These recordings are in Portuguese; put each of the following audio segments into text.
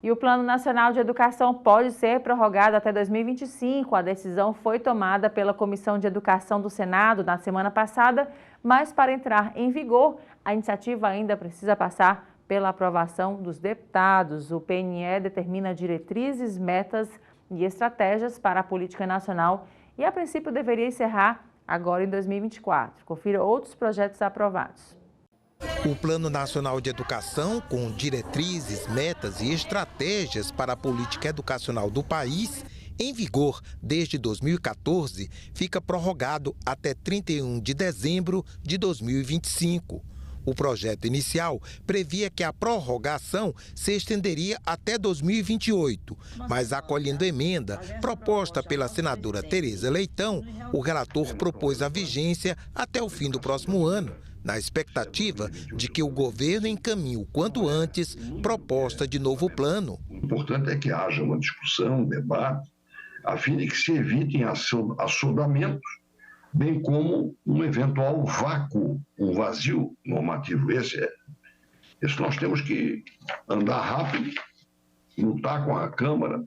E o Plano Nacional de Educação pode ser prorrogado até 2025. A decisão foi tomada pela Comissão de Educação do Senado na semana passada, mas para entrar em vigor, a iniciativa ainda precisa passar pela aprovação dos deputados. O PNE determina diretrizes, metas e estratégias para a política nacional e, a princípio, deveria encerrar agora em 2024. Confira outros projetos aprovados. O Plano Nacional de Educação, com diretrizes, metas e estratégias para a política educacional do país, em vigor desde 2014, fica prorrogado até 31 de dezembro de 2025. O projeto inicial previa que a prorrogação se estenderia até 2028, mas acolhendo emenda proposta pela senadora Tereza Leitão, o relator propôs a vigência até o fim do próximo ano, na expectativa de que o governo encaminhe o quanto antes proposta de novo plano. O importante é que haja uma discussão, um debate, a fim de que se evitem assodamentos, bem como um eventual vácuo, um vazio normativo. Esse nós temos que andar rápido, lutar com a Câmara,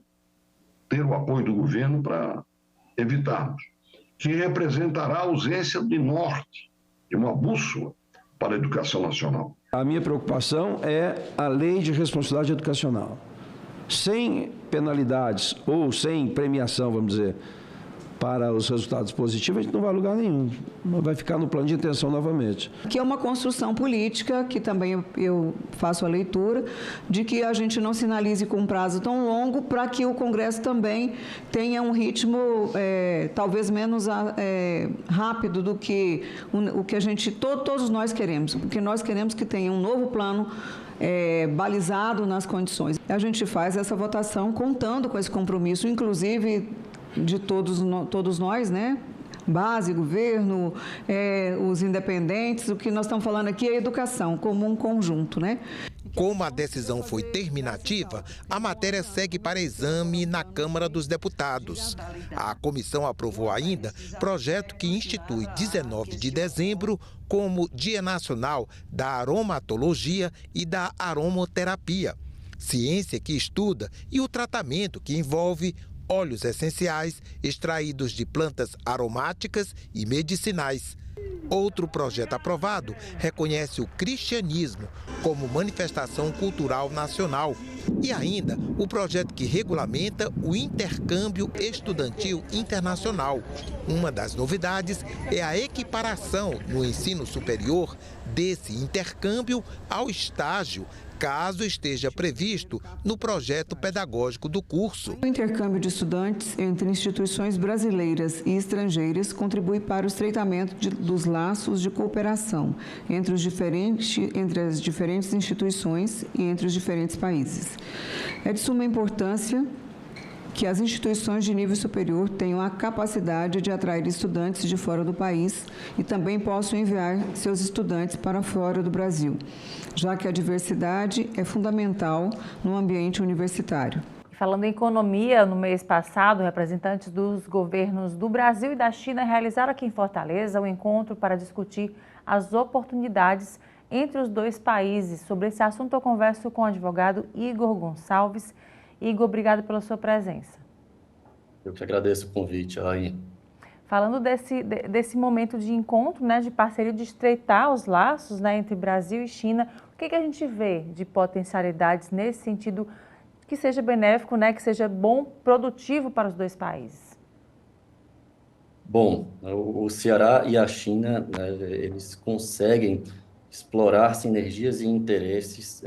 ter o apoio do governo para evitarmos, que representará a ausência de norte, de uma bússola para a educação nacional. A minha preocupação é a lei de responsabilidade educacional. Sem penalidades ou sem premiação, vamos dizer, para os resultados positivos, a gente não vai a lugar nenhum. Vai ficar no plano de intenção novamente. Que é uma construção política, que também eu faço a leitura, de que a gente não sinalize com um prazo tão longo para que o Congresso também tenha um ritmo talvez menos rápido do que o que a gente, todos nós queremos. Porque nós queremos que tenha um novo plano balizado nas condições. A gente faz essa votação contando com esse compromisso, inclusive de todos nós, né? Base, governo, os independentes, o que nós estamos falando aqui é educação, como um conjunto, né? Como a decisão foi terminativa, a matéria segue para exame na Câmara dos Deputados. A comissão aprovou ainda projeto que institui 19 de dezembro como Dia Nacional da Aromatologia e da Aromoterapia, ciência que estuda e o tratamento que envolve óleos essenciais extraídos de plantas aromáticas e medicinais. Outro projeto aprovado reconhece o cristianismo como manifestação cultural nacional. E ainda o projeto que regulamenta o intercâmbio estudantil internacional. Uma das novidades é a equiparação no ensino superior desse intercâmbio ao estágio, caso esteja previsto no projeto pedagógico do curso. O intercâmbio de estudantes entre instituições brasileiras e estrangeiras contribui para o estreitamento dos laços de cooperação entre as diferentes instituições e entre os diferentes países. É de suma importância que as instituições de nível superior tenham a capacidade de atrair estudantes de fora do país e também possam enviar seus estudantes para fora do Brasil, já que a diversidade é fundamental no ambiente universitário. Falando em economia, no mês passado, representantes dos governos do Brasil e da China realizaram aqui em Fortaleza um encontro para discutir as oportunidades entre os dois países. Sobre esse assunto, eu converso com o advogado Igor Gonçalves. Igor, obrigado pela sua presença. Eu que agradeço o convite, Alain. Falando desse momento de encontro, né, de parceria, de estreitar os laços, né, entre Brasil e China, o que a gente vê de potencialidades nesse sentido que seja benéfico, né, que seja bom, produtivo para os dois países? Bom, o Ceará e a China, né, eles conseguem explorar sinergias e interesses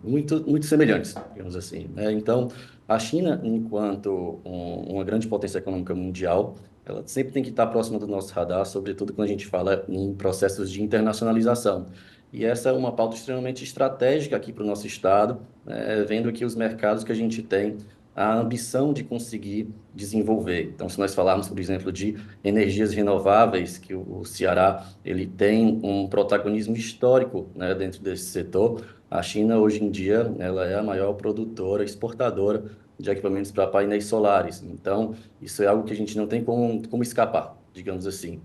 muito semelhantes, digamos assim, né? Então, a China, enquanto uma grande potência econômica mundial, ela sempre tem que estar próxima do nosso radar, sobretudo quando a gente fala em processos de internacionalização. E essa é uma pauta extremamente estratégica aqui para o nosso estado, né, vendo aqui os mercados que a gente tem a ambição de conseguir desenvolver. Então, se nós falarmos, por exemplo, de energias renováveis, que o Ceará ele tem um protagonismo histórico, né, dentro desse setor, a China, hoje em dia, ela é a maior produtora, exportadora de equipamentos para painéis solares. Então, isso é algo que a gente não tem como escapar, digamos assim.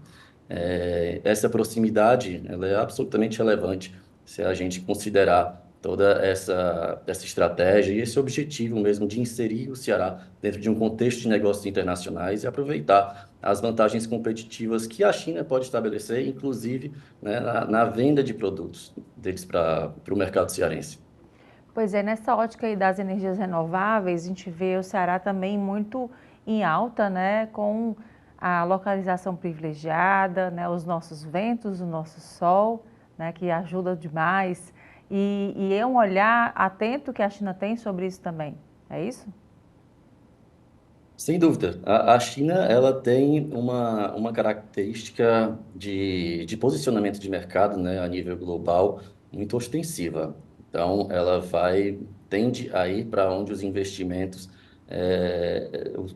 Essa proximidade ela é absolutamente relevante se a gente considerar toda essa estratégia e esse objetivo mesmo de inserir o Ceará dentro de um contexto de negócios internacionais e aproveitar as vantagens competitivas que a China pode estabelecer, inclusive, né, na venda de produtos deles para o mercado cearense. Pois é, nessa ótica aí das energias renováveis, a gente vê o Ceará também muito em alta, né, com a localização privilegiada, né, os nossos ventos, o nosso sol, né, que ajuda demais. E é um olhar atento que a China tem sobre isso também, é isso? Sem dúvida. A China ela tem uma característica de posicionamento de mercado, né, a nível global muito ostensiva. Então, tende a ir para onde os investimentos,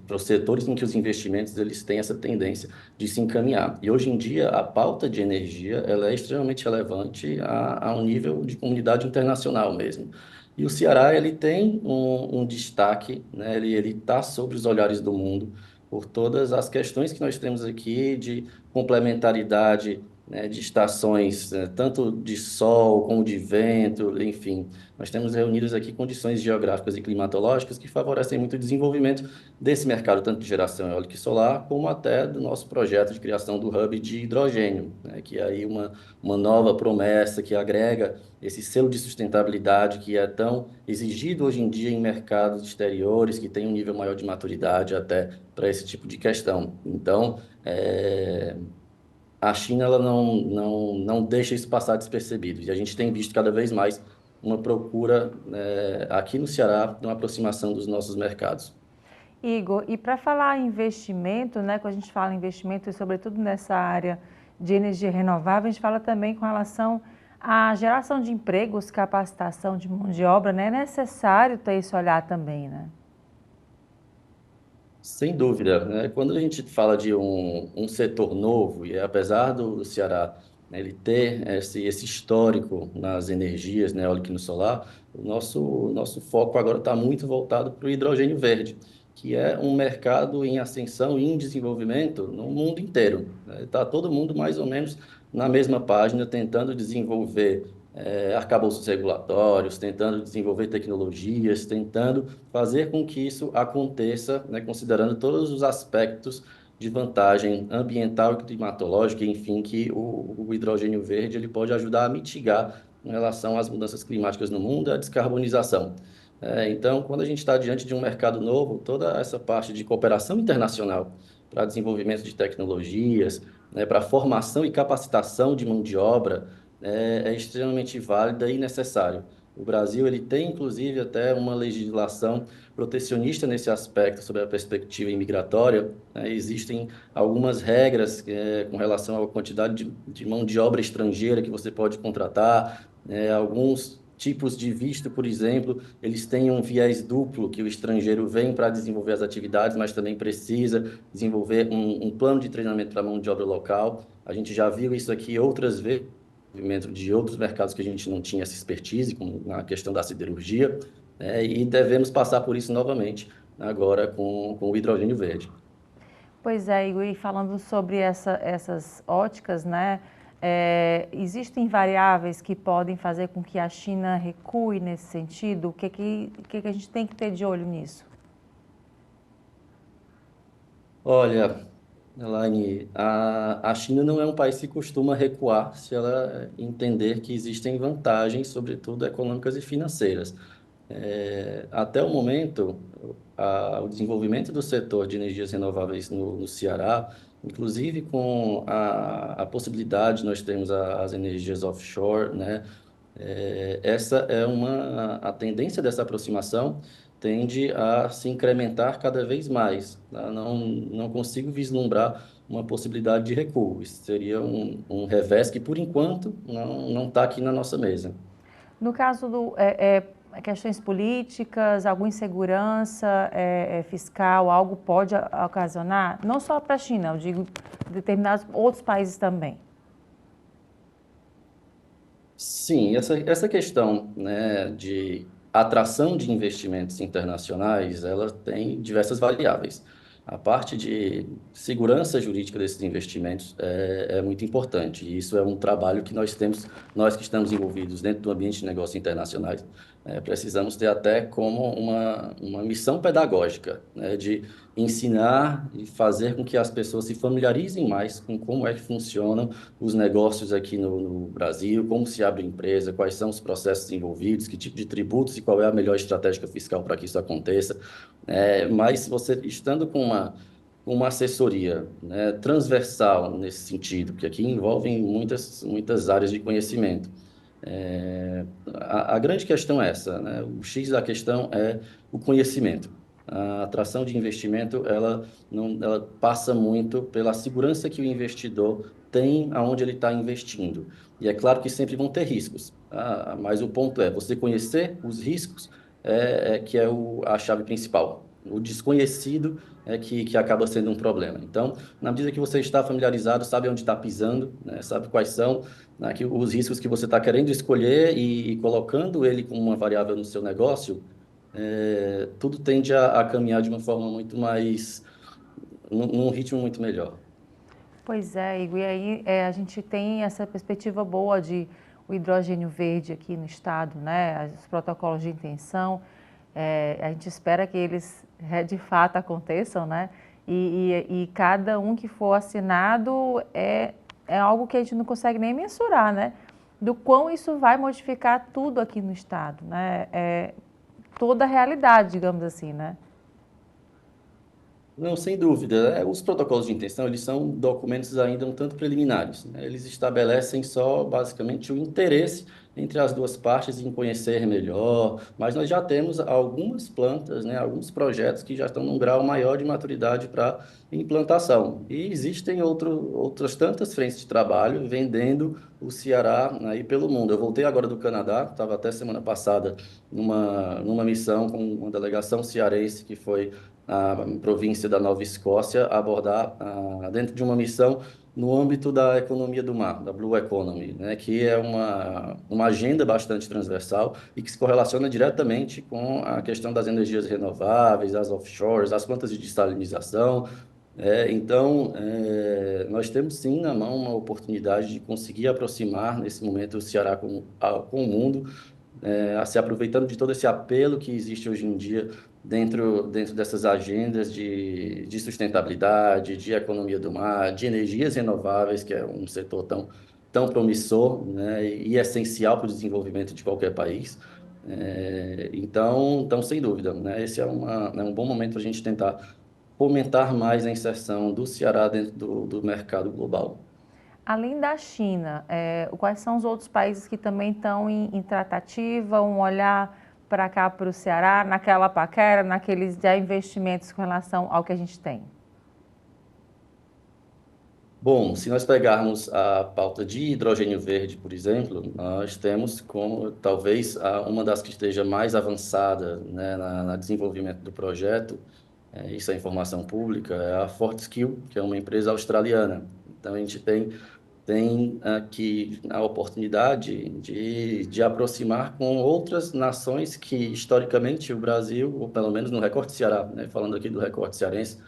para os setores em que os investimentos eles têm essa tendência de se encaminhar. E hoje em dia, a pauta de energia ela é extremamente relevante a um nível de comunidade internacional mesmo. E o Ceará ele tem um destaque, né? Ele está sobre os olhares do mundo por todas as questões que nós temos aqui de complementaridade, né, de estações, tanto de sol como de vento, enfim. Nós temos reunidos aqui condições geográficas e climatológicas que favorecem muito o desenvolvimento desse mercado, tanto de geração eólica e solar, como até do nosso projeto de criação do hub de hidrogênio, né, que é aí uma nova promessa que agrega esse selo de sustentabilidade que é tão exigido hoje em dia em mercados exteriores, que tem um nível maior de maturidade até para esse tipo de questão. Então, a China ela não deixa isso passar despercebido. E a gente tem visto cada vez mais uma procura aqui no Ceará de uma aproximação dos nossos mercados. Igor, e para falar em investimento, né, quando a gente fala em investimento, e sobretudo nessa área de energia renovável, a gente fala também com relação à geração de empregos, capacitação de mão de obra, né? É necessário ter esse olhar também, né? Sem dúvida, né? Quando a gente fala de um setor novo, e apesar do Ceará, né, ele ter esse histórico nas energias, né, eólica e no solar, o nosso foco agora está muito voltado para o hidrogênio verde, que é um mercado em ascensão e em desenvolvimento no mundo inteiro. Está todo mundo mais ou menos na mesma página, tentando desenvolver arcabouços regulatórios, tentando desenvolver tecnologias, tentando fazer com que isso aconteça, né, considerando todos os aspectos de vantagem ambiental e climatológica, enfim, que o hidrogênio verde ele pode ajudar a mitigar em relação às mudanças climáticas no mundo e à descarbonização. Então, quando a gente está diante de um mercado novo, toda essa parte de cooperação internacional para desenvolvimento de tecnologias, né, para formação e capacitação de mão de obra, é extremamente válida e necessário. O Brasil ele tem, inclusive, até uma legislação protecionista nesse aspecto, sobre a perspectiva imigratória. Existem algumas regras com relação à quantidade de mão de obra estrangeira que você pode contratar, alguns tipos de visto, por exemplo, eles têm um viés duplo, que o estrangeiro vem para desenvolver as atividades, mas também precisa desenvolver um plano de treinamento para a mão de obra local. A gente já viu isso aqui outras vezes, de outros mercados que a gente não tinha essa expertise, como na questão da siderurgia, e devemos passar por isso novamente, agora com o hidrogênio verde. Pois é, Igor, e falando sobre essas óticas, né, existem variáveis que podem fazer com que a China recue nesse sentido? O que a gente tem que ter de olho nisso? Olha, Elaine, a China não é um país que costuma recuar se ela entender que existem vantagens, sobretudo econômicas e financeiras. Até o momento, o desenvolvimento do setor de energias renováveis no Ceará, inclusive com a possibilidade de nós termos as energias offshore, né? Essa é a tendência dessa aproximação tende a se incrementar cada vez mais. Tá? Não consigo vislumbrar uma possibilidade de recuo. Isso seria um revés que, por enquanto, não está aqui na nossa mesa. No caso questões políticas, alguma insegurança fiscal, algo pode ocasionar, não só para a China, eu digo determinados outros países também. Sim, essa questão, né, de atração de investimentos internacionais, ela tem diversas variáveis. a parte de segurança jurídica desses investimentos é muito importante. E isso é um trabalho que nós temos, nós que estamos envolvidos dentro do ambiente de negócios internacionais, precisamos ter até como uma missão pedagógica, né, de ensinar e fazer com que as pessoas se familiarizem mais com como é que funcionam os negócios aqui no Brasil, como se abre empresa, quais são os processos envolvidos, que tipo de tributos e qual é a melhor estratégia fiscal para que isso aconteça. Mas você estando com uma assessoria, né, transversal nesse sentido, que aqui envolve muitas áreas de conhecimento. A grande questão é essa, né? O X da questão é o conhecimento. A atração de investimento, ela passa muito pela segurança que o investidor tem aonde ele está investindo. E é claro que sempre vão ter riscos, mas o ponto é você conhecer os riscos que é a chave principal. O desconhecido é que acaba sendo um problema. Então, na medida que você está familiarizado, sabe onde está pisando, né, sabe quais são os riscos que você está querendo escolher e colocando ele como uma variável no seu negócio, tudo tende a caminhar de uma forma muito mais, num ritmo muito melhor. Pois é, Igor, e aí a gente tem essa perspectiva boa de o hidrogênio verde aqui no estado, né? Os protocolos de intenção, a gente espera que eles de fato aconteçam, né? E cada um que for assinado é algo que a gente não consegue nem mensurar, né? Do quão isso vai modificar tudo aqui no estado, né? Toda a realidade, digamos assim, né? Não, sem dúvida. Os protocolos de intenção, eles são documentos ainda um tanto preliminares, né? Eles estabelecem só, basicamente, o interesse entre as duas partes em conhecer melhor, mas nós já temos algumas plantas, né, alguns projetos que já estão num grau maior de maturidade para implantação. E existem outras tantas frentes de trabalho vendendo o Ceará aí pelo mundo. Eu voltei agora do Canadá, estava até semana passada numa missão com uma delegação cearense que foi a província da Nova Escócia abordar dentro de uma missão no âmbito da economia do mar, da Blue Economy, né, que é uma agenda bastante transversal e que se correlaciona diretamente com a questão das energias renováveis, as offshores, as plantas de dessalinização. Então, nós temos sim na mão uma oportunidade de conseguir aproximar nesse momento o Ceará com o mundo, se aproveitando de todo esse apelo que existe hoje em dia dentro dessas agendas de sustentabilidade, de economia do mar, de energias renováveis, que é um setor tão promissor, né, e essencial para o desenvolvimento de qualquer país. Então, sem dúvida, né, esse é um bom momento para a gente tentar fomentar mais a inserção do Ceará dentro do mercado global. Além da China, quais são os outros países que também estão em tratativa, um olhar para cá, para o Ceará, naquela paquera, naqueles já investimentos com relação ao que a gente tem? Bom, se nós pegarmos a pauta de hidrogênio verde, por exemplo, nós temos como talvez uma das que esteja mais avançada, né, na desenvolvimento do projeto, isso é informação pública, é a Fortescue, que é uma empresa australiana. Então, a gente tem aqui a oportunidade de aproximar com outras nações que, historicamente, o Brasil, ou pelo menos no recorte Ceará, né, falando aqui do recorte cearense,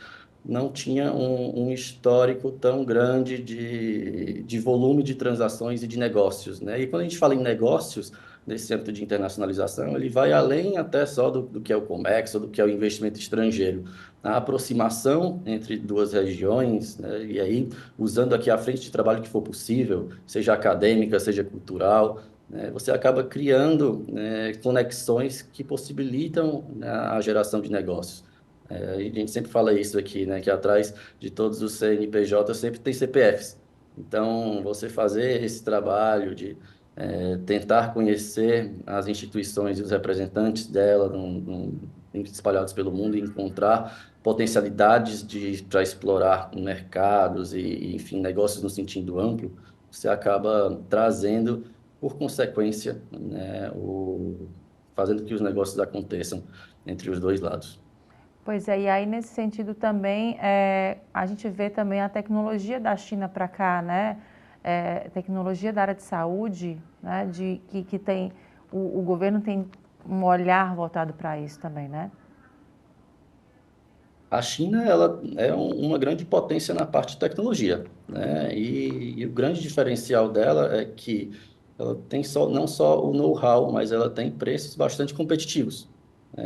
não tinha um histórico tão grande de volume de transações e de negócios, né? E quando a gente fala em negócios, nesse âmbito de internacionalização, ele vai além até só do que é o comércio, do que é o investimento estrangeiro. A aproximação entre duas regiões, né? E aí, usando aqui a frente de trabalho que for possível, seja acadêmica, seja cultural, né? Você acaba criando, né, conexões que possibilitam, né, a geração de negócios. A gente sempre fala isso aqui, né, que atrás de todos os CNPJ sempre tem CPFs. Então, você fazer esse trabalho de tentar conhecer as instituições e os representantes dela espalhados pelo mundo e encontrar potencialidades para explorar mercados e, enfim, negócios no sentido amplo, você acaba trazendo, por consequência, né, fazendo que os negócios aconteçam entre os dois lados. Pois é, e aí nesse sentido também, a gente vê também a tecnologia da China para cá, né? Tecnologia da área de saúde, né? Que tem, o governo tem um olhar voltado para isso também, né? A China, ela é uma grande potência na parte de tecnologia, né? E o grande diferencial dela é que ela tem não só o know-how, mas ela tem preços bastante competitivos.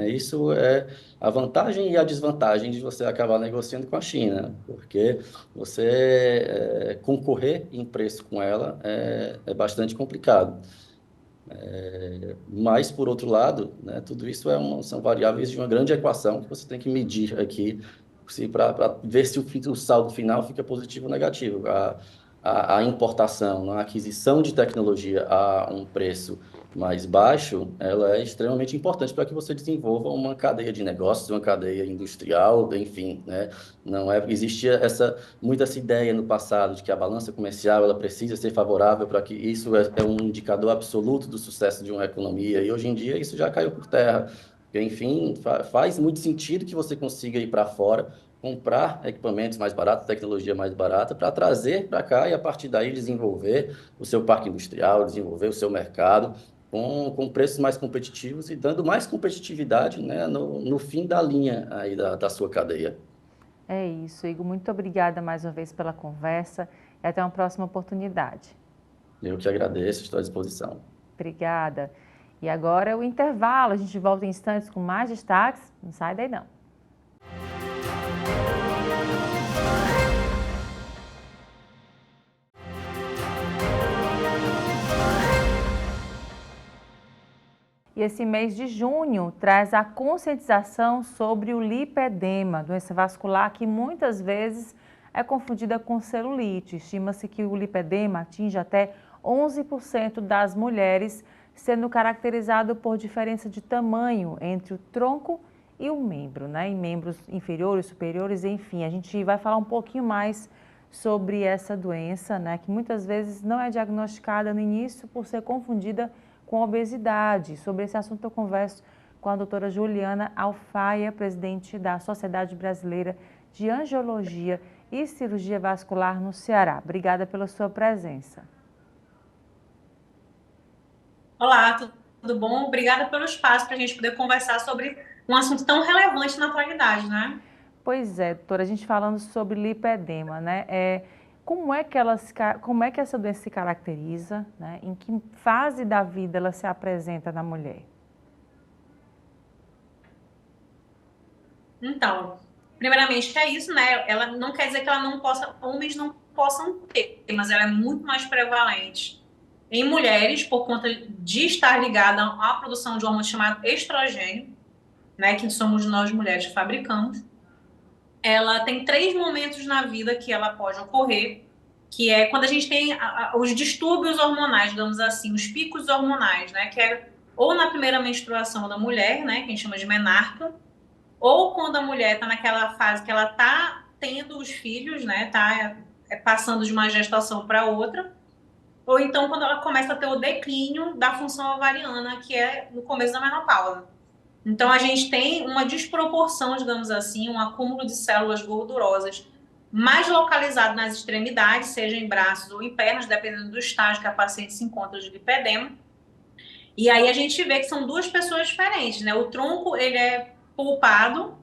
Isso é a vantagem e a desvantagem de você acabar negociando com a China, porque você concorrer em preço com ela é bastante complicado. Mas, por outro lado, né, tudo isso são variáveis de uma grande equação que você tem que medir aqui para ver se o saldo final fica positivo ou negativo. A importação, a aquisição de tecnologia a um preço mais baixo, ela é extremamente importante para que você desenvolva uma cadeia de negócios, uma cadeia industrial, enfim, né? Não existia muita essa ideia no passado de que a balança comercial ela precisa ser favorável para que isso é um indicador absoluto do sucesso de uma economia, e hoje em dia isso já caiu por terra. Enfim, faz muito sentido que você consiga ir para fora, comprar equipamentos mais baratos, tecnologia mais barata, para trazer para cá e, a partir daí, desenvolver o seu parque industrial, desenvolver o seu mercado com preços mais competitivos e dando mais competitividade, né, no fim da linha aí da sua cadeia. É isso, Igor. Muito obrigada mais uma vez pela conversa e até uma próxima oportunidade. Eu que agradeço, estou à disposição. Obrigada. E agora é o intervalo. A gente volta em instantes com mais destaques. Não sai daí, não. E esse mês de junho traz a conscientização sobre o lipedema, doença vascular que muitas vezes é confundida com celulite. Estima-se que o lipedema atinge até 11% das mulheres, sendo caracterizado por diferença de tamanho entre o tronco e o membro, né? Em membros inferiores, superiores, enfim. A gente vai falar um pouquinho mais sobre essa doença, né? Que muitas vezes não é diagnosticada no início por ser confundida com obesidade. Sobre esse assunto eu converso com a doutora Juliana Alfaia, presidente da Sociedade Brasileira de Angiologia e Cirurgia Vascular no Ceará. Obrigada pela sua presença. Olá, tudo bom? Obrigada pelo espaço para a gente poder conversar sobre um assunto tão relevante na atualidade, né? Pois é, doutora, a gente falando sobre lipedema, né? Como é que essa doença se caracteriza, né? Em que fase da vida ela se apresenta na mulher? Então, primeiramente é isso, né? Ela não quer dizer que homens não possam ter, mas ela é muito mais prevalente em mulheres por conta de estar ligada à produção de um hormônio chamado estrogênio, né? Que somos nós mulheres que fabricamos. Ela tem 3 momentos na vida que ela pode ocorrer, que é quando a gente tem os distúrbios hormonais, digamos assim, os picos hormonais, né? Que é ou na primeira menstruação da mulher, né? Que a gente chama de menarca, ou quando a mulher está naquela fase que ela está tendo os filhos, né? Está passando de uma gestação para outra, ou então quando ela começa a ter o declínio da função ovariana, que é no começo da menopausa. Então, a gente tem uma desproporção, digamos assim, um acúmulo de células gordurosas mais localizado nas extremidades, seja em braços ou em pernas, dependendo do estágio que a paciente se encontra de lipedema. E aí a gente vê que são 2 pessoas diferentes, né? O tronco, ele é pulpado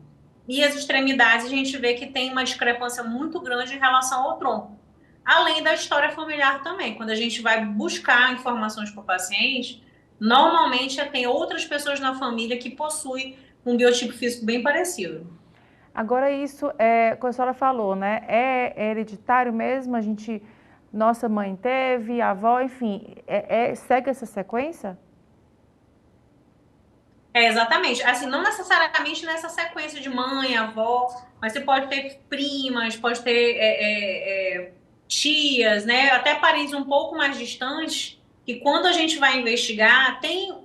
e as extremidades a gente vê que tem uma discrepância muito grande em relação ao tronco. Além da história familiar também, quando a gente vai buscar informações para o paciente, normalmente tem outras pessoas na família que possuem um biotipo físico bem parecido. Agora isso, como a senhora falou, né? É hereditário mesmo? Nossa mãe teve, a avó, enfim, segue essa sequência? Exatamente. Assim, não necessariamente nessa sequência de mãe, avó, mas você pode ter primas, pode ter tias, né? Até parentes um pouco mais distantes, que quando a gente vai investigar, tem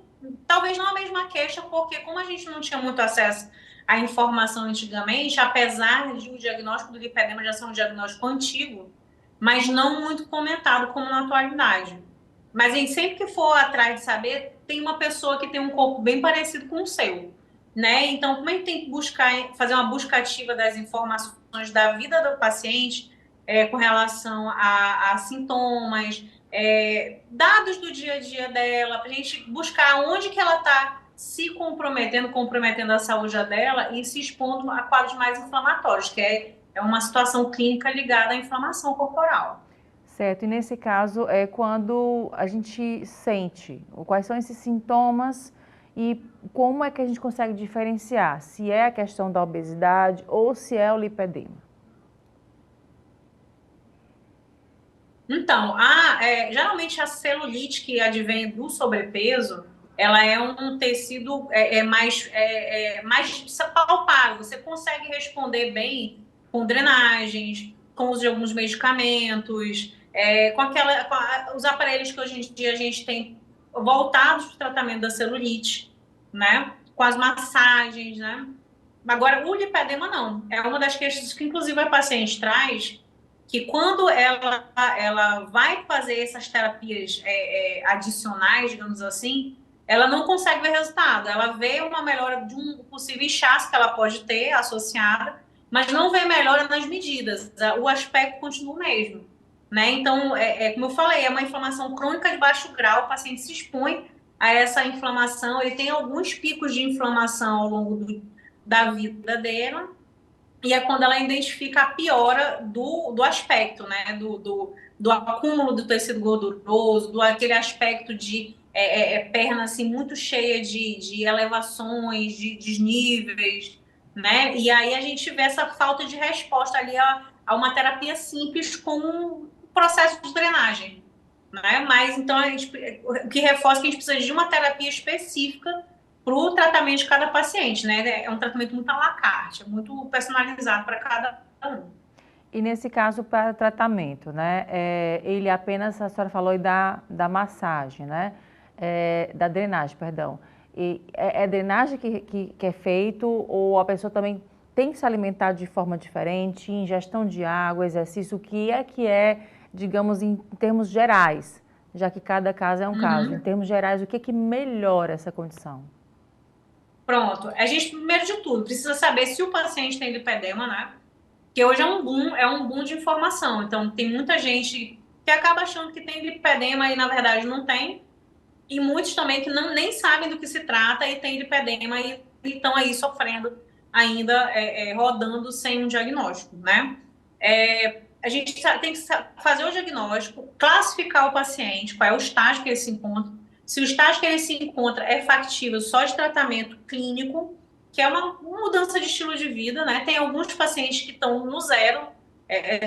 talvez não a mesma queixa, porque como a gente não tinha muito acesso à informação antigamente, apesar de o diagnóstico do lipedema já ser um diagnóstico antigo, mas não muito comentado como na atualidade. Mas a gente sempre que for atrás de saber, tem uma pessoa que tem um corpo bem parecido com o seu, né? Então, como a gente tem que fazer uma busca ativa das informações da vida do paciente, com relação a sintomas, dados do dia a dia dela, para a gente buscar onde que ela está se comprometendo a saúde dela e se expondo a quadros mais inflamatórios, que é uma situação clínica ligada à inflamação corporal. Certo, e nesse caso é quando a gente sente, quais são esses sintomas e como é que a gente consegue diferenciar se é a questão da obesidade ou se é o lipedema? Então, geralmente a celulite que advém do sobrepeso, ela é um tecido mais palpável. Você consegue responder bem com drenagens, com o uso de alguns medicamentos, os aparelhos que hoje em dia a gente tem voltados para o tratamento da celulite, né? Com as massagens, né? Agora, o lipedema não. É uma das queixas que, inclusive, a paciente traz, que quando ela vai fazer essas terapias adicionais, digamos assim, ela não consegue ver resultado. Ela vê uma melhora de um possível inchaço que ela pode ter associada, mas não vê melhora nas medidas. O aspecto continua o mesmo, né? Então, como eu falei, é uma inflamação crônica de baixo grau, o paciente se expõe a essa inflamação, ele tem alguns picos de inflamação ao longo da vida dela, e é quando ela identifica a piora do aspecto, né? Do acúmulo do tecido gorduroso, aquele aspecto de perna assim, muito cheia de elevações, de desníveis, né? E aí a gente vê essa falta de resposta ali a uma terapia simples com um processo de drenagem, né? Mas então o que reforça que a gente precisa de uma terapia específica para o tratamento de cada paciente, né? É um tratamento muito à la carte, é muito personalizado para cada um. E nesse caso, para tratamento, né? Ele apenas, a senhora falou aí da massagem, né? Da drenagem, perdão. E é drenagem que é feito ou a pessoa também tem que se alimentar de forma diferente, ingestão de água, exercício, o que é, digamos, em termos gerais, já que cada caso é um caso. Em termos gerais, o que melhora essa condição? Pronto. A gente, primeiro de tudo, precisa saber se o paciente tem lipedema, né? Porque hoje é um boom de informação. Então, tem muita gente que acaba achando que tem lipedema e, na verdade, não tem. E muitos também que nem sabem do que se trata e tem lipedema e estão aí sofrendo ainda, rodando sem um diagnóstico, né? A gente tem que fazer o diagnóstico, classificar o paciente, qual é o estágio que ele se encontra. Se o estágio que ele se encontra é factível só de tratamento clínico, que é uma mudança de estilo de vida, né? Tem alguns pacientes que estão no zero,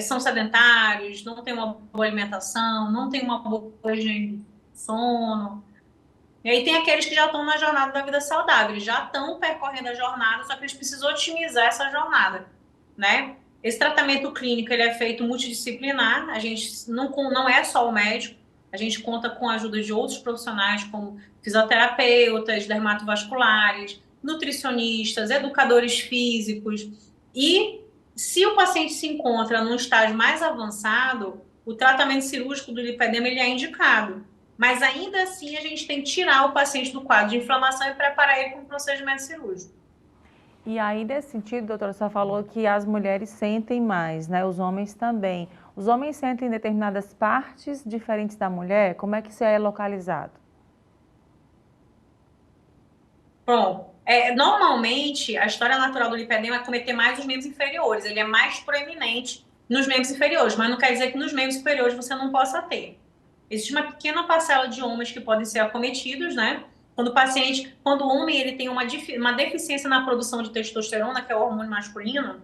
são sedentários, não tem uma boa alimentação, não tem uma boa higiene de sono. E aí tem aqueles que já estão na jornada da vida saudável, eles já estão percorrendo a jornada, só que eles precisam otimizar essa jornada, né? Esse tratamento clínico ele é feito multidisciplinar, a gente não é só o médico, a gente conta com a ajuda de outros profissionais, como fisioterapeutas, dermatovasculares, nutricionistas, educadores físicos. E se o paciente se encontra num estágio mais avançado, o tratamento cirúrgico do lipedema ele é indicado. Mas ainda assim a gente tem que tirar o paciente do quadro de inflamação e preparar ele para um procedimento cirúrgico. E aí, nesse sentido, doutora, você falou que as mulheres sentem mais, né? Os homens também. Os homens sentem determinadas partes diferentes da mulher? Como é que isso é localizado? Bom, normalmente a história natural do lipedema é cometer mais os membros inferiores. Ele é mais proeminente nos membros inferiores, mas não quer dizer que nos membros superiores você não possa ter. Existe uma pequena parcela de homens que podem ser acometidos, né? Quando o homem ele tem uma deficiência na produção de testosterona, que é o hormônio masculino,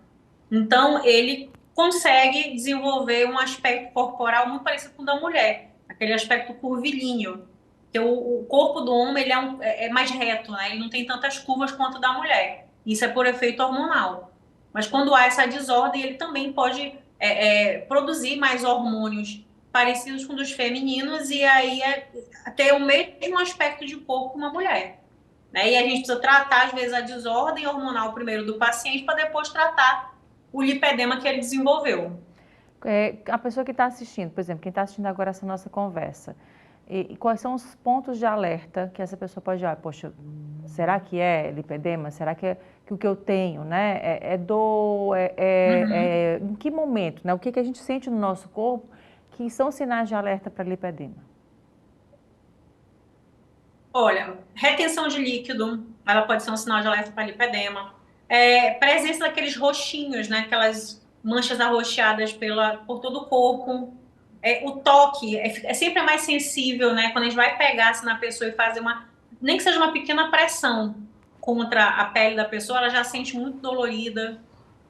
então ele consegue desenvolver um aspecto corporal muito parecido com o da mulher, aquele aspecto curvilíneo. Porque o corpo do homem ele é mais reto, né? Ele não tem tantas curvas quanto o da mulher. Isso é por efeito hormonal. Mas quando há essa desordem, ele também pode produzir mais hormônios parecidos com os femininos e aí ter o mesmo aspecto de corpo que uma mulher. Né? E a gente precisa tratar, às vezes, a desordem hormonal primeiro do paciente para depois tratar o lipedema que ele desenvolveu. A pessoa que está assistindo, por exemplo, quem está assistindo agora essa nossa conversa, e quais são os pontos de alerta que essa pessoa pode olhar? Poxa, será que é lipedema? Será que o que eu tenho, né, é dor? Em que momento, né? O que a gente sente no nosso corpo que são sinais de alerta para lipedema? Olha, retenção de líquido, ela pode ser um sinal de alerta para lipedema. Presença daqueles roxinhos, né? Aquelas manchas arroxeadas por todo o corpo. O toque é sempre mais sensível, né? Quando a gente vai pegar assim, na pessoa e fazer nem que seja uma pequena pressão contra a pele da pessoa, ela já sente muito dolorida,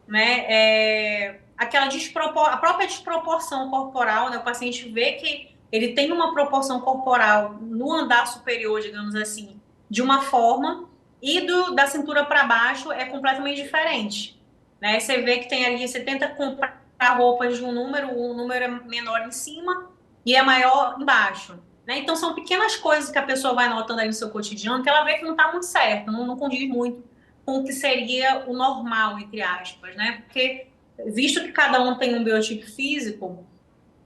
né? A própria desproporção corporal, né? O paciente vê que ele tem uma proporção corporal no andar superior, digamos assim, de uma forma, e da cintura para baixo é completamente diferente, né? Você vê que tem ali, você tenta comprar roupas de um número é menor em cima e é maior embaixo, né? Então são pequenas coisas que a pessoa vai notando aí no seu cotidiano que ela vê que não está muito certo, não condiz muito com o que seria o normal, entre aspas, né? Porque visto que cada um tem um biotipo físico,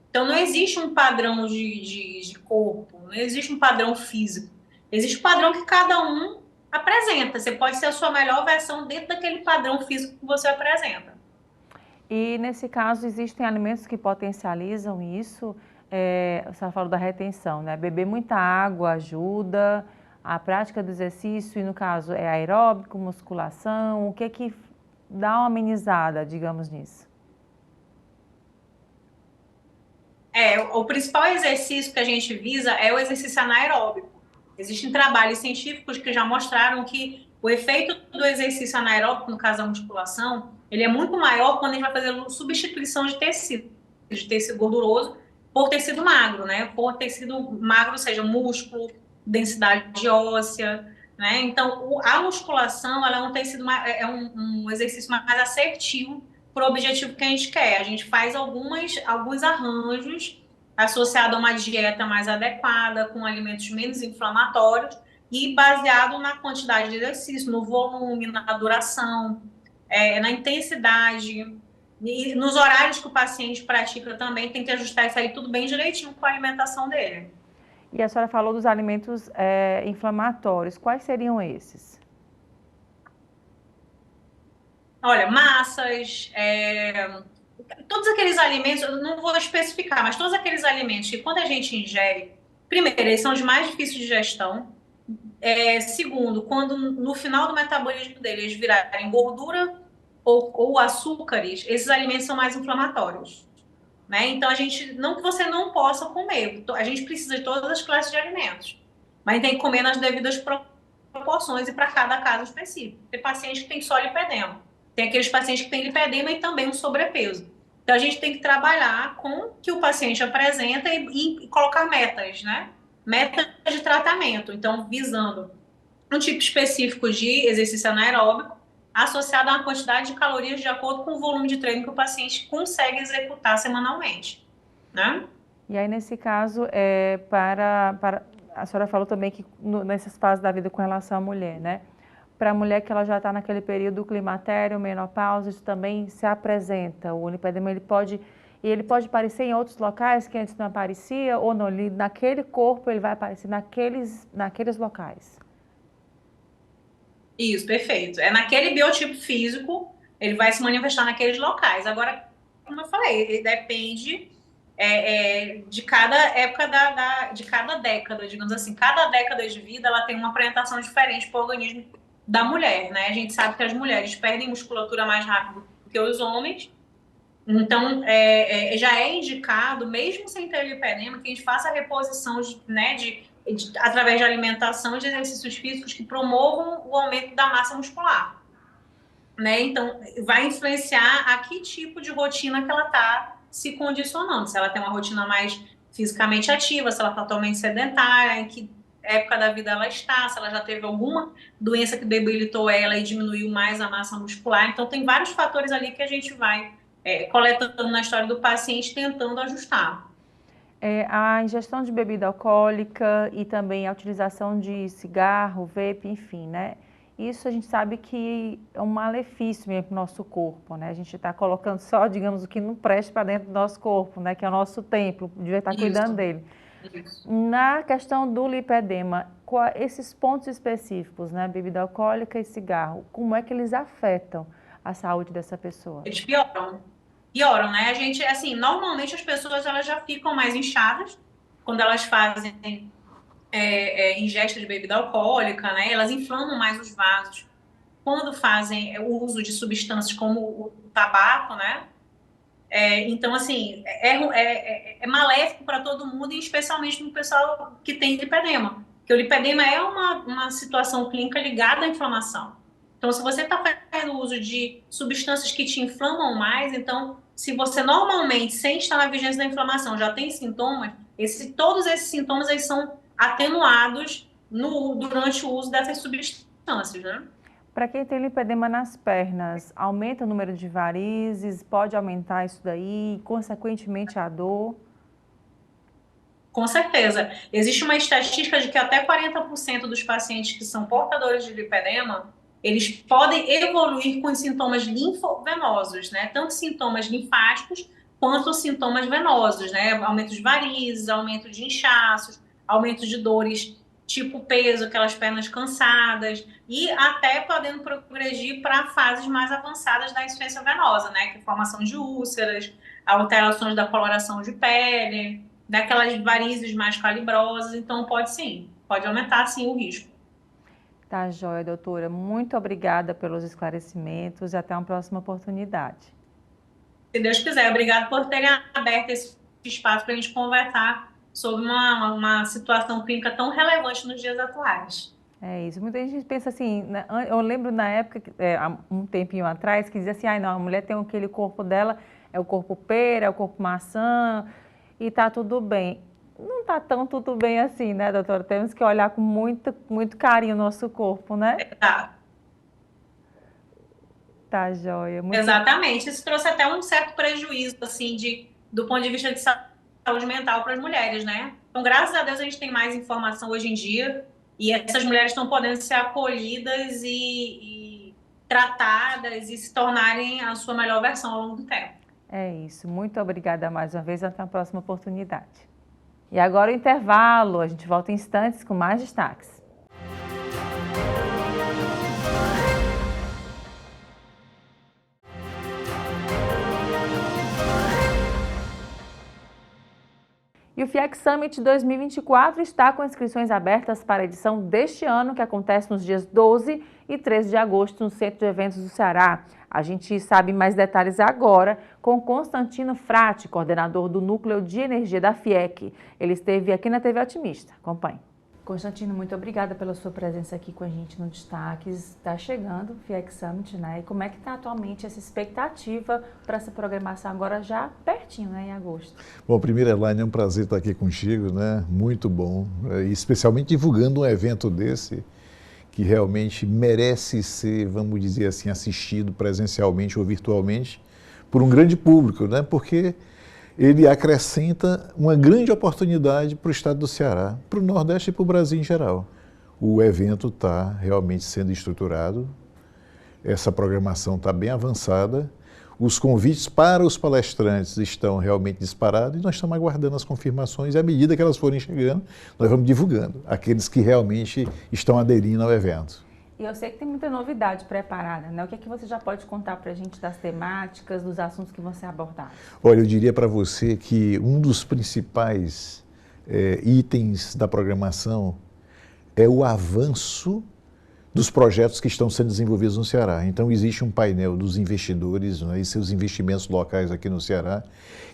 então não existe um padrão de corpo, não existe um padrão físico, existe um padrão que cada um apresenta. Você pode ser a sua melhor versão dentro daquele padrão físico que você apresenta. E nesse caso existem alimentos que potencializam isso? Você falou da retenção, né? Beber muita água ajuda, a prática do exercício, e no caso é aeróbico, musculação, o que dá uma amenizada, digamos, nisso? O principal exercício que a gente visa é o exercício anaeróbico. Existem trabalhos científicos que já mostraram que o efeito do exercício anaeróbico, no caso da musculação, ele é muito maior quando a gente vai fazer substituição de tecido gorduroso por tecido magro, né? Por tecido magro, seja músculo, densidade óssea, né? Então, a musculação, ela é um exercício mais assertivo para o objetivo que a gente quer. A gente faz alguns arranjos associados a uma dieta mais adequada, com alimentos menos inflamatórios e baseado na quantidade de exercício, no volume, na duração, na intensidade e nos horários que o paciente pratica também. Tem que ajustar isso aí tudo bem direitinho com a alimentação dele. E a senhora falou dos alimentos inflamatórios. Quais seriam esses? Olha, massas, todos aqueles alimentos, eu não vou especificar, mas todos aqueles alimentos que quando a gente ingere, primeiro, eles são os mais difíceis de digestão. Segundo, quando no final do metabolismo deles eles virarem gordura ou açúcares, esses alimentos são mais inflamatórios, né? Então, não que você não possa comer, a gente precisa de todas as classes de alimentos, mas tem que comer nas devidas proporções e para cada caso específico. Tem paciente que tem só lipedema, tem aqueles pacientes que têm lipedema e também um sobrepeso. Então, a gente tem que trabalhar com o que o paciente apresenta e colocar metas, né? Metas de tratamento. Então, visando um tipo específico de exercício anaeróbico associado a uma quantidade de calorias de acordo com o volume de treino que o paciente consegue executar semanalmente, né? E aí, nesse caso, a senhora falou também que nessas fases da vida com relação à mulher, né? Para a mulher que ela já está naquele período climatério, menopausa, isso também se apresenta. O lipedema, ele pode aparecer em outros locais que antes não aparecia, ou não, naquele corpo ele vai aparecer naqueles locais. Isso, perfeito. Naquele biotipo físico, ele vai se manifestar naqueles locais. Agora, como eu falei, ele depende de cada época de cada década, digamos assim. Cada década de vida, ela tem uma apresentação diferente para o organismo da mulher, né? A gente sabe que as mulheres perdem musculatura mais rápido que os homens. Então, já é indicado, mesmo sem ter lipedema, que a gente faça a reposição através de alimentação e de exercícios físicos que promovam o aumento da massa muscular, né? Então, vai influenciar a que tipo de rotina que ela está se condicionando. Se ela tem uma rotina mais fisicamente ativa, se ela está totalmente sedentária, em que época da vida ela está, se ela já teve alguma doença que debilitou ela e diminuiu mais a massa muscular. Então, tem vários fatores ali que a gente vai coletando na história do paciente, tentando ajustar. A ingestão de bebida alcoólica e também a utilização de cigarro, vape, enfim, né? Isso a gente sabe que é um malefício mesmo para o nosso corpo, né? A gente está colocando só, digamos, o que não presta para dentro do nosso corpo, né? Que é o nosso templo, devia estar cuidando dele. Isso. Na questão do lipedema, esses pontos específicos, né? Bebida alcoólica e cigarro, como é que eles afetam a saúde dessa pessoa? Eles pioram, né? A gente, assim, normalmente as pessoas elas já ficam mais inchadas quando elas fazem ingesta de bebida alcoólica, né? Elas inflamam mais os vasos quando fazem o uso de substâncias como o tabaco, né? Então, assim, é maléfico para todo mundo, e especialmente no pessoal que tem lipedema. Porque o lipedema é uma situação clínica ligada à inflamação. Então, se você está fazendo uso de substâncias que te inflamam mais, então, se você normalmente, sem estar na vigência da inflamação, já tem sintomas, todos esses sintomas eles são atenuados durante o uso dessas substâncias, né? Para quem tem lipedema nas pernas, aumenta o número de varizes, pode aumentar isso daí, consequentemente a dor? Com certeza. Existe uma estatística de que até 40% dos pacientes que são portadores de lipedema, eles podem evoluir com sintomas linfovenosos, né? Tanto sintomas linfáticos quanto sintomas venosos, né? Aumento de varizes, aumento de inchaços, aumento de dores tipo peso, aquelas pernas cansadas, e até podendo progredir para fases mais avançadas da insuficiência venosa, né? Que é formação de úlceras, alterações da coloração de pele, daquelas varizes mais calibrosas. Então pode aumentar sim o risco. Tá joia, doutora. Muito obrigada pelos esclarecimentos e até uma próxima oportunidade. Se Deus quiser. Obrigado por terem aberto esse espaço para a gente conversar sobre uma situação clínica tão relevante nos dias atuais. É isso. Muita gente pensa assim, eu lembro na época, há um tempinho atrás, que dizia assim, não, a mulher tem aquele corpo dela, é o corpo pera, é o corpo maçã, e tá tudo bem. Não tá tão tudo bem assim, né, doutora? Temos que olhar com muito carinho o nosso corpo, né? Tá joia. Exatamente. Isso trouxe até um certo prejuízo, assim, do ponto de vista de saúde mental para as mulheres, né? Então, graças a Deus, a gente tem mais informação hoje em dia, e essas mulheres estão podendo ser acolhidas e tratadas e se tornarem a sua melhor versão ao longo do tempo. É isso. Muito obrigada mais uma vez. Até a próxima oportunidade. E agora o intervalo. A gente volta em instantes com mais destaques. E o FIEC Summit 2024 está com inscrições abertas para a edição deste ano, que acontece nos dias 12 e 13 de agosto no Centro de Eventos do Ceará. A gente sabe mais detalhes agora com Constantino Frati, coordenador do Núcleo de Energia da FIEC. Ele esteve aqui na TV Otimista. Acompanhe. Constantino, muito obrigada pela sua presença aqui com a gente no Destaques. Está chegando o FIEC Summit, né? E como é que está atualmente essa expectativa para essa programação agora já pertinho, né, em agosto? Bom, primeiro, Elaine, é um prazer estar aqui contigo, né? Muito bom, e especialmente divulgando um evento desse que realmente merece ser, vamos dizer assim, assistido presencialmente ou virtualmente por um grande público, né? Porque ele acrescenta uma grande oportunidade para o estado do Ceará, para o Nordeste e para o Brasil em geral. O evento está realmente sendo estruturado, essa programação está bem avançada, os convites para os palestrantes estão realmente disparados e nós estamos aguardando as confirmações e à medida que elas forem chegando, nós vamos divulgando aqueles que realmente estão aderindo ao evento. E eu sei que tem muita novidade preparada, né? O que é que você já pode contar para a gente das temáticas, dos assuntos que vão ser abordados? Olha, eu diria para você que um dos principais itens da programação é o avanço dos projetos que estão sendo desenvolvidos no Ceará. Então, existe um painel dos investidores, né, e seus investimentos locais aqui no Ceará,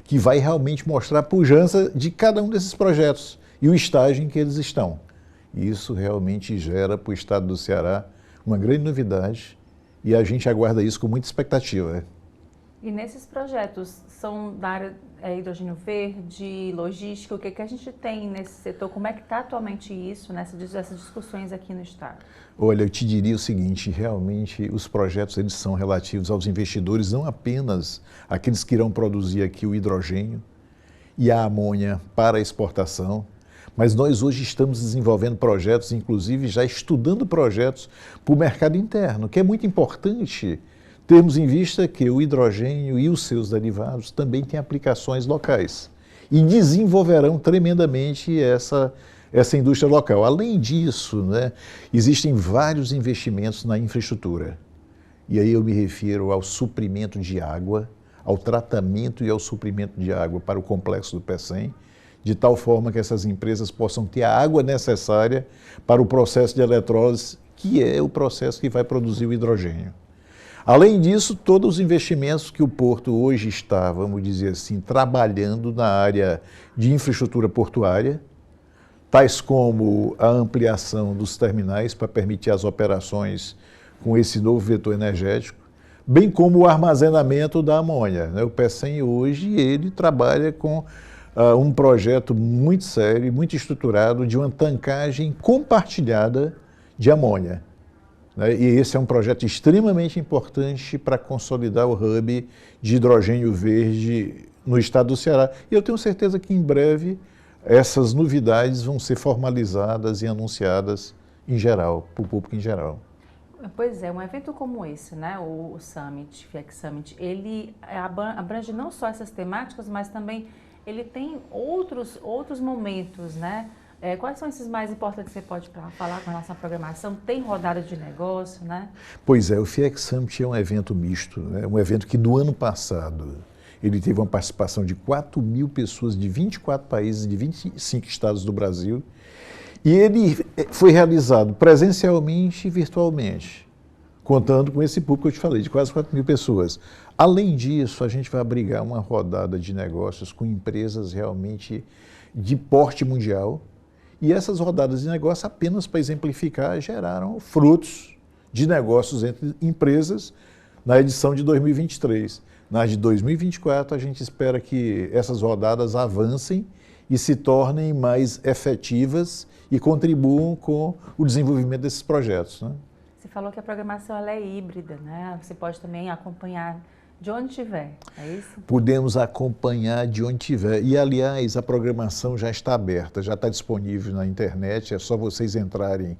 que vai realmente mostrar a pujança de cada um desses projetos e o estágio em que eles estão. Isso realmente gera para o estado do Ceará uma grande novidade e a gente aguarda isso com muita expectativa. E nesses projetos, são da área hidrogênio verde, logística, o que a gente tem nesse setor? Como é que está atualmente isso, nessas discussões aqui no estado? Olha, eu te diria o seguinte, realmente os projetos eles são relativos aos investidores, não apenas aqueles que irão produzir aqui o hidrogênio e a amônia para exportação, mas nós hoje estamos desenvolvendo projetos, inclusive já estudando projetos para o mercado interno, que é muito importante termos em vista que o hidrogênio e os seus derivados também têm aplicações locais e desenvolverão tremendamente essa indústria local. Além disso, né, existem vários investimentos na infraestrutura. E aí eu me refiro ao suprimento de água, ao tratamento e ao suprimento de água para o complexo do PECEM, de tal forma que essas empresas possam ter a água necessária para o processo de eletrólise, que é o processo que vai produzir o hidrogênio. Além disso, todos os investimentos que o Porto hoje está, vamos dizer assim, trabalhando na área de infraestrutura portuária, tais como a ampliação dos terminais para permitir as operações com esse novo vetor energético, bem como o armazenamento da amônia. O PECEM hoje ele trabalha com um projeto muito sério e muito estruturado de uma tancagem compartilhada de amônia. E esse é um projeto extremamente importante para consolidar o hub de hidrogênio verde no estado do Ceará. E eu tenho certeza que em breve essas novidades vão ser formalizadas e anunciadas em geral, para o público em geral. Pois é, um evento como esse, né, o Summit, FIEC Summit, ele abrange não só essas temáticas, mas também ele tem outros momentos, né? Quais são esses mais importantes que você pode falar com relação à programação? Tem rodada de negócio, né? Pois é, o FIEC Summit é um evento misto, né? Um evento que do ano passado ele teve uma participação de 4.000 pessoas de 24 países, de 25 estados do Brasil, e ele foi realizado presencialmente e virtualmente, contando com esse público que eu te falei, de quase 4.000 pessoas. Além disso, a gente vai abrigar uma rodada de negócios com empresas realmente de porte mundial. E essas rodadas de negócio, apenas para exemplificar, geraram frutos de negócios entre empresas na edição de 2023. Na de 2024, a gente espera que essas rodadas avancem e se tornem mais efetivas e contribuam com o desenvolvimento desses projetos, né? Você falou que a programação ela é híbrida, né? Você pode também acompanhar de onde estiver, é isso? Podemos acompanhar de onde estiver. E, aliás, a programação já está aberta, já está disponível na internet, é só vocês entrarem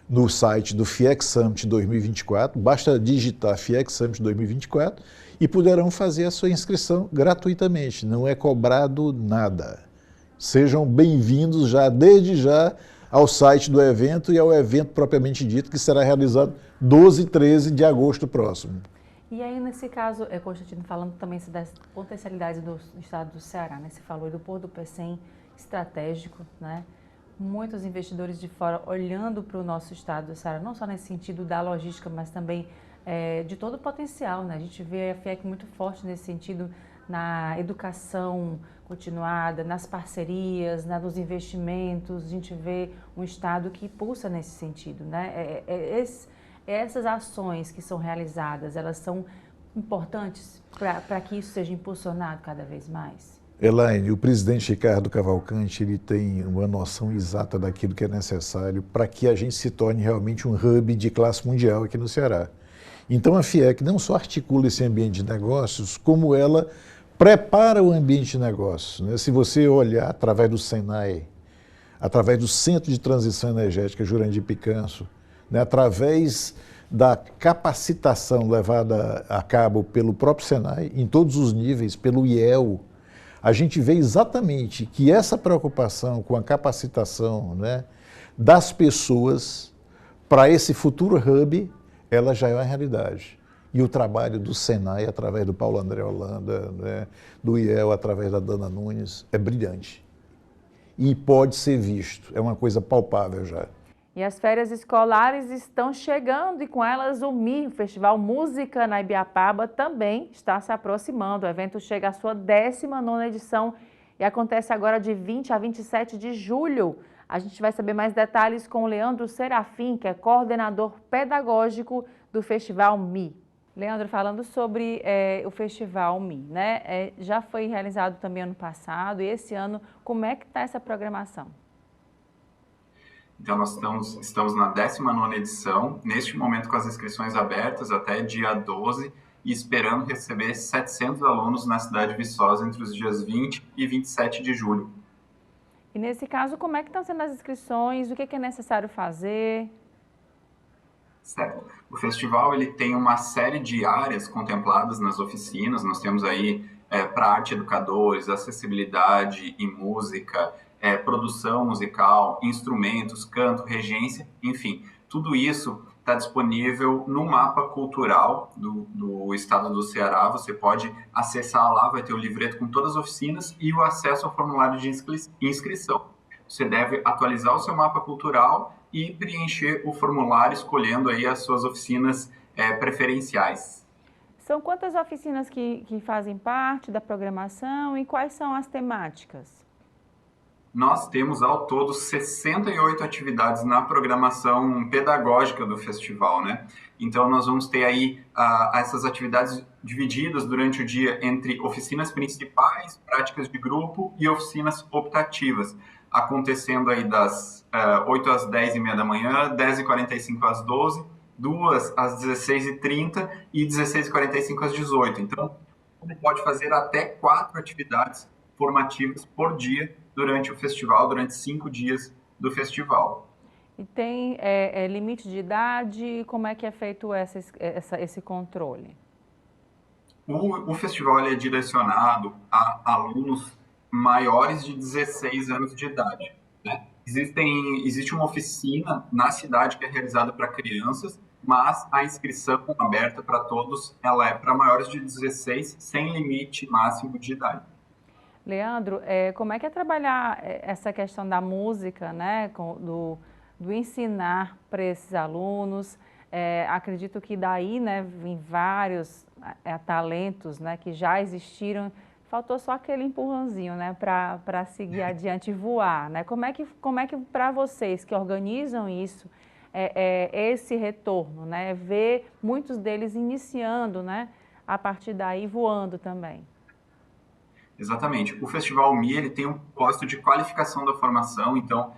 no site do FIEC Summit 2024, basta digitar FIEC Summit 2024 e poderão fazer a sua inscrição gratuitamente, não é cobrado nada. Sejam bem-vindos já, desde já, ao site do evento e ao evento propriamente dito, que será realizado 12 e 13 de agosto próximo. E aí, nesse caso, Constantino, falando também das potencialidades do estado do Ceará, né? Você falou do Porto do PECEM estratégico, né? Muitos investidores de fora olhando para o nosso estado do Ceará, não só nesse sentido da logística, mas também de todo o potencial, né? A gente vê a FIEC muito forte nesse sentido na educação continuada, nas parcerias, nos investimentos. A gente vê um estado que pulsa nesse sentido, né? Essas ações que são realizadas, elas são importantes para que isso seja impulsionado cada vez mais? Elaine, o presidente Ricardo Cavalcante, ele tem uma noção exata daquilo que é necessário para que a gente se torne realmente um hub de classe mundial aqui no Ceará. Então a FIEC não só articula esse ambiente de negócios, como ela prepara o ambiente de negócios, né? Se você olhar através do Senai, através do Centro de Transição Energética Jurandir Picanso, né, através da capacitação levada a cabo pelo próprio Senai, em todos os níveis, pelo IEL, a gente vê exatamente que essa preocupação com a capacitação, né, das pessoas para esse futuro hub, ela já é uma realidade. E o trabalho do Senai, através do Paulo André Holanda, né, do IEL, através da Dana Nunes, é brilhante. E pode ser visto, é uma coisa palpável já. E as férias escolares estão chegando e com elas o MI, o Festival Música na Ibiapaba, também está se aproximando. O evento chega à sua 19ª edição e acontece agora de 20 a 27 de julho. A gente vai saber mais detalhes com o Leandro Serafim, que é coordenador pedagógico do Festival MI. Leandro, falando sobre o Festival MI, né? Já foi realizado também ano passado e esse ano, como é que está essa programação? Então, nós estamos na 19ª edição, neste momento com as inscrições abertas até dia 12 e esperando receber 700 alunos na cidade de Viçosa entre os dias 20 e 27 de julho. E nesse caso, como é que estão sendo as inscrições? O que é necessário fazer? Certo. O festival ele tem uma série de áreas contempladas nas oficinas. Nós temos aí para arte educadores, acessibilidade e música, produção musical, instrumentos, canto, regência, enfim, tudo isso está disponível no mapa cultural do estado do Ceará. Você pode acessar lá, vai ter o livreto com todas as oficinas e o acesso ao formulário de inscrição. Você deve atualizar o seu mapa cultural e preencher o formulário escolhendo aí as suas oficinas preferenciais. São quantas oficinas que fazem parte da programação e quais são as temáticas? Nós temos ao todo 68 atividades na programação pedagógica do festival, né? Então nós vamos ter aí essas atividades divididas durante o dia entre oficinas principais, práticas de grupo e oficinas optativas, acontecendo aí das 8 às 10h30 da manhã, 10h45 às 12h, 2 às 16h30 e 16h45 às 18h. Então, você pode fazer até 4 atividades formativas por dia durante o festival, durante 5 dias do festival. E tem limite de idade? Como é que é feito esse controle? O festival é direcionado a alunos maiores de 16 anos de idade, né? Existe uma oficina na cidade que é realizada para crianças, mas a inscrição aberta para todos, ela é para maiores de 16, sem limite máximo de idade. Leandro, como é que é trabalhar essa questão da música, né, do ensinar para esses alunos? Acredito que daí, né, vem vários talentos, né, que já existiram, faltou só aquele empurrãozinho, né, para seguir adiante e voar, né? Como é que para vocês que organizam isso, esse retorno, né, ver muitos deles iniciando, né, a partir daí voando também? Exatamente. O Festival Mi, ele tem um propósito de qualificação da formação, então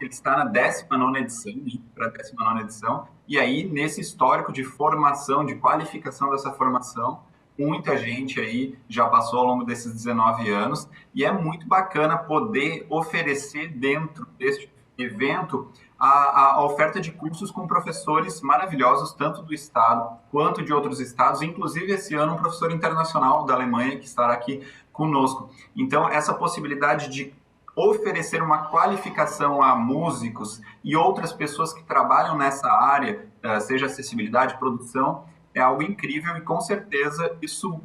ele está na 19ª edição, para a 19ª edição, e aí nesse histórico de formação, de qualificação dessa formação, muita gente aí já passou ao longo desses 19 anos, e é muito bacana poder oferecer dentro deste evento a oferta de cursos com professores maravilhosos, tanto do estado quanto de outros estados, inclusive esse ano um professor internacional da Alemanha que estará aqui conosco. Então, essa possibilidade de oferecer uma qualificação a músicos e outras pessoas que trabalham nessa área, seja acessibilidade, produção, é algo incrível e com certeza isso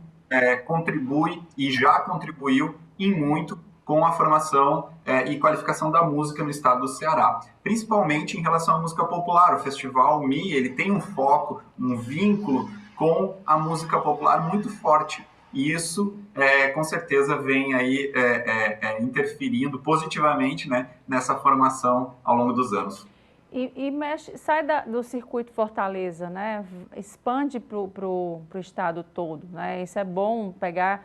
contribui e já contribuiu em muito com a formação e qualificação da música no estado do Ceará, principalmente em relação à música popular. O Festival Mi, ele tem um foco, um vínculo com a música popular muito forte, e isso com certeza vem aí interferindo positivamente, né, nessa formação ao longo dos anos. E sai do circuito Fortaleza, né? Expande para o estado todo, né? Isso é bom, pegar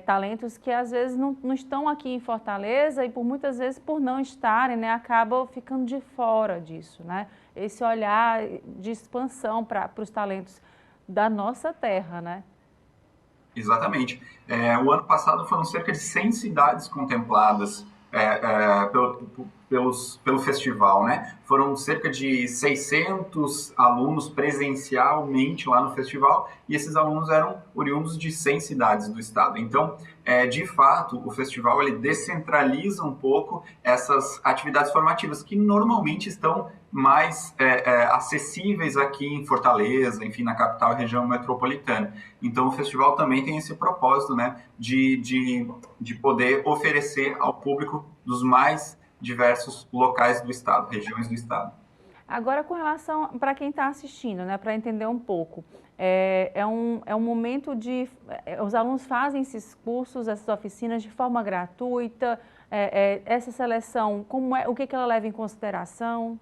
talentos que às vezes não estão aqui em Fortaleza e muitas vezes por não estarem, né, acabam ficando de fora disso, né? Esse olhar de expansão para os talentos da nossa terra, né? Exatamente. O ano passado foram cerca de 100 cidades contempladas pelo festival, né? Foram cerca de 600 alunos presencialmente lá no festival, e esses alunos eram oriundos de 100 cidades do estado. Então, de fato, o festival ele descentraliza um pouco essas atividades formativas que normalmente estão mais acessíveis aqui em Fortaleza, enfim, na capital e região metropolitana. Então, o festival também tem esse propósito, né, de poder oferecer ao público dos mais diversos locais do estado, regiões do estado. Agora, com relação, para quem está assistindo, né, para entender um pouco, é um momento de... os alunos fazem esses cursos, essas oficinas de forma gratuita, essa seleção, o que ela leva em consideração?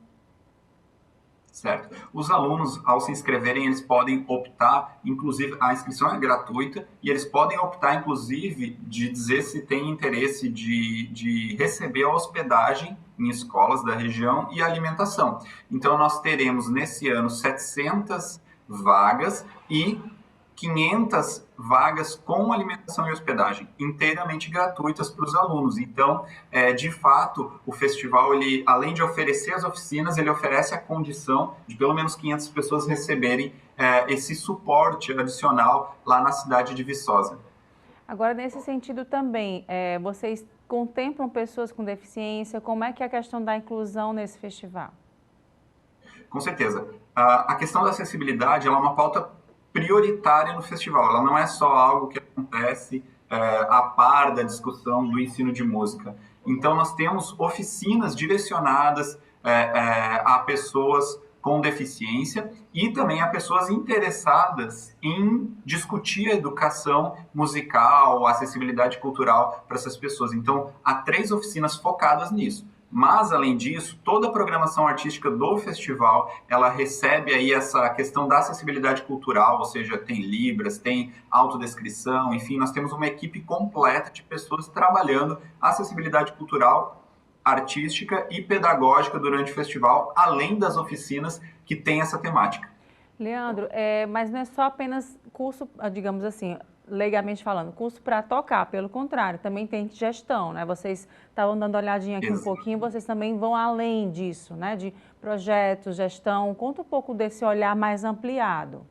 Certo. Os alunos, ao se inscreverem, eles podem optar, inclusive, a inscrição é gratuita, e eles podem optar, inclusive, de dizer se tem interesse de receber a hospedagem em escolas da região e a alimentação. Então, nós teremos, nesse ano, 700 vagas e 500 vagas com alimentação e hospedagem, inteiramente gratuitas para os alunos. Então, de fato, o festival, ele, além de oferecer as oficinas, ele oferece a condição de pelo menos 500 pessoas receberem esse suporte adicional lá na cidade de Viçosa. Agora, nesse sentido também, vocês contemplam pessoas com deficiência? Como é que é a questão da inclusão nesse festival? Com certeza. A questão da acessibilidade ela é uma pauta prioritária no festival. Ela não é só algo que acontece a par da discussão do ensino de música. Então, nós temos oficinas direcionadas a pessoas com deficiência e também a pessoas interessadas em discutir a educação musical, a acessibilidade cultural para essas pessoas. Então, há 3 oficinas focadas nisso. Mas, além disso, toda a programação artística do festival, ela recebe aí essa questão da acessibilidade cultural, ou seja, tem libras, tem autodescrição, enfim, nós temos uma equipe completa de pessoas trabalhando acessibilidade cultural, artística e pedagógica durante o festival, além das oficinas que têm essa temática. Leandro, mas não é só apenas curso, digamos assim, legalmente falando, curso para tocar, pelo contrário, também tem gestão, né? Vocês estavam dando uma olhadinha aqui um pouquinho, vocês também vão além disso, né? De projetos, gestão, conta um pouco desse olhar mais ampliado.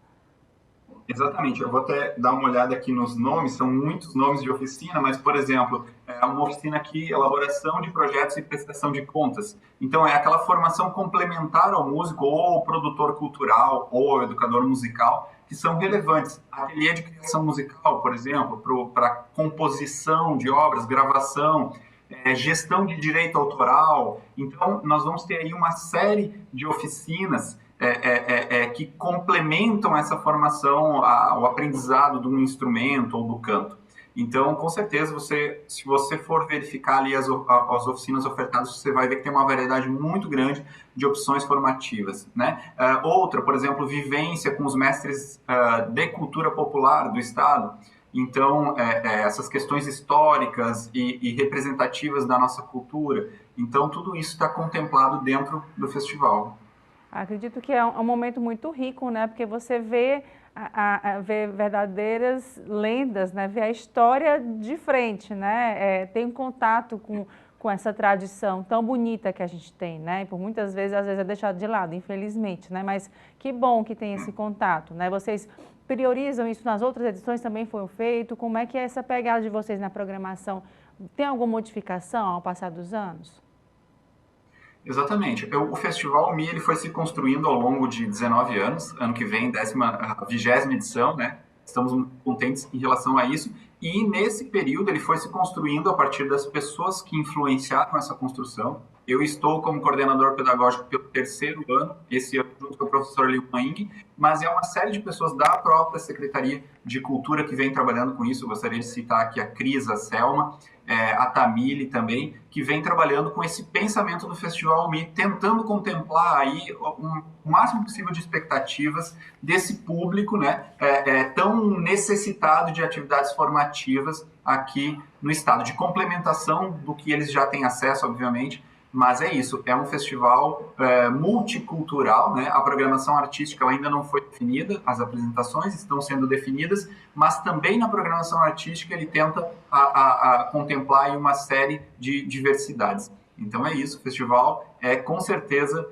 Exatamente, eu vou até dar uma olhada aqui nos nomes, são muitos nomes de oficina, mas, por exemplo, uma oficina aqui, elaboração de projetos e prestação de contas. Então, é aquela formação complementar ao músico, ou ao produtor cultural, ou ao educador musical, que são relevantes. Ateliê de criação musical, por exemplo, para composição de obras, gravação, gestão de direito autoral. Então, nós vamos ter aí uma série de oficinas que complementam essa formação, o aprendizado de um instrumento ou do canto. Então, com certeza, se você for verificar ali as oficinas ofertadas, você vai ver que tem uma variedade muito grande de opções formativas, né? Outra, por exemplo, vivência com os mestres de cultura popular do Estado. Então, essas questões históricas e representativas da nossa cultura. Então, tudo isso está contemplado dentro do festival. Acredito que é um momento muito rico, né? Porque você vê verdadeiras lendas, né? Vê a história de frente, né? Tem um contato com essa tradição tão bonita que a gente tem, né? E por muitas vezes, às vezes é deixado de lado, infelizmente, né? Mas que bom que tem esse contato, né? Vocês priorizam isso nas outras edições, também foi feito? Como é que é essa pegada de vocês na programação? Tem alguma modificação ao passar dos anos? Exatamente. O Festival Mi ele foi se construindo ao longo de 19 anos, ano que vem, 20ª edição, né? Estamos muito contentes em relação a isso. E nesse período ele foi se construindo a partir das pessoas que influenciaram essa construção. Eu estou como coordenador pedagógico pelo 3º ano, esse ano junto com o professor Liu Meng, mas é uma série de pessoas da própria Secretaria de Cultura que vem trabalhando com isso. Eu gostaria de citar aqui a Cris, a Selma, a Tamile também, que vem trabalhando com esse pensamento do Festival Mi, tentando contemplar aí o máximo possível de expectativas desse público, né, tão necessitado de atividades formativas aqui no estado, de complementação do que eles já têm acesso, obviamente. Mas é isso, é um festival multicultural, né? A programação artística ela ainda não foi definida, as apresentações estão sendo definidas, mas também na programação artística ele tenta contemplar aí uma série de diversidades. Então é isso, o festival é com certeza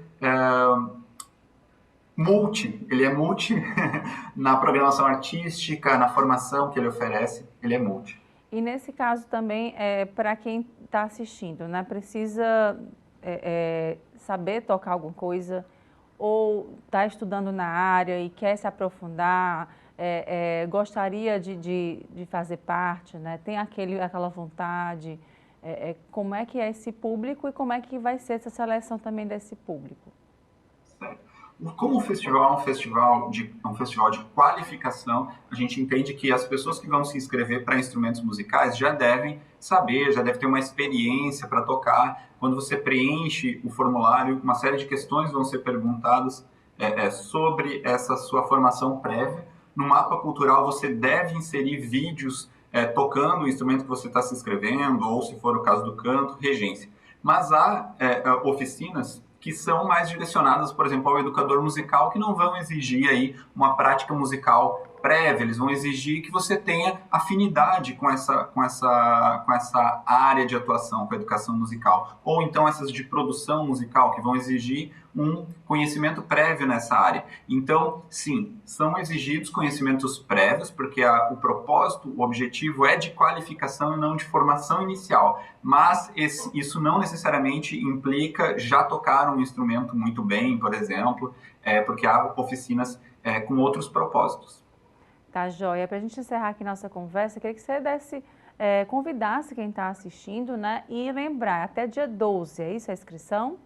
ele é multi na programação artística, na formação que ele oferece, ele é multi. E nesse caso também, para quem está assistindo, né, precisa saber tocar alguma coisa ou está estudando na área e quer se aprofundar, gostaria de fazer parte, né, tem aquela vontade, como é que é esse público e como é que vai ser essa seleção também desse público? Certo. Como o festival é um festival de qualificação, a gente entende que as pessoas que vão se inscrever para instrumentos musicais já devem saber, já devem ter uma experiência para tocar. Quando você preenche o formulário, uma série de questões vão ser perguntadas sobre essa sua formação prévia. No mapa cultural, você deve inserir vídeos tocando o instrumento que você está se inscrevendo, ou, se for o caso do canto, regência. Mas há oficinas que são mais direcionadas, por exemplo, ao educador musical, que não vão exigir aí uma prática musical prévia, eles vão exigir que você tenha afinidade com essa área de atuação, com a educação musical. Ou então essas de produção musical, que vão exigir um conhecimento prévio nessa área. Então, sim, são exigidos conhecimentos prévios, porque o propósito, o objetivo é de qualificação e não de formação inicial. Mas isso não necessariamente implica já tocar um instrumento muito bem, por exemplo, porque há oficinas com outros propósitos. Tá, joia. Para a gente encerrar aqui nossa conversa, queria que você convidasse quem está assistindo, né, e lembrar, até dia 12, é isso a inscrição?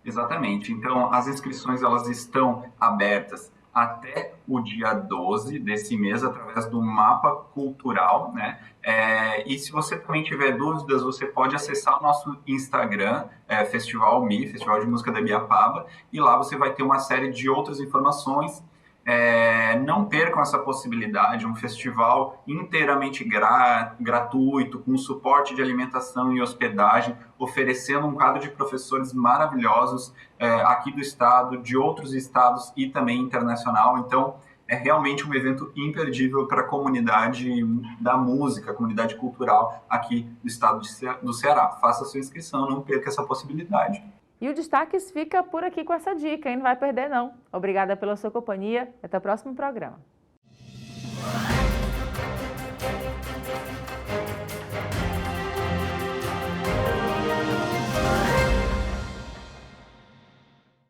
Exatamente. Então, as inscrições elas estão abertas até o dia 12 desse mês, através do mapa cultural, né? E se você também tiver dúvidas, você pode acessar o nosso Instagram, Festival Mi, Festival de Música da Ibiapaba, e lá você vai ter uma série de outras informações. Não percam essa possibilidade, um festival inteiramente gratuito, com suporte de alimentação e hospedagem, oferecendo um quadro de professores maravilhosos aqui do estado, de outros estados e também internacional. Então, é realmente um evento imperdível para a comunidade da música, a comunidade cultural aqui do estado do Ceará. Faça a sua inscrição, não perca essa possibilidade. E o Destaques fica por aqui com essa dica, hein? Não vai perder não. Obrigada pela sua companhia. Até o próximo programa.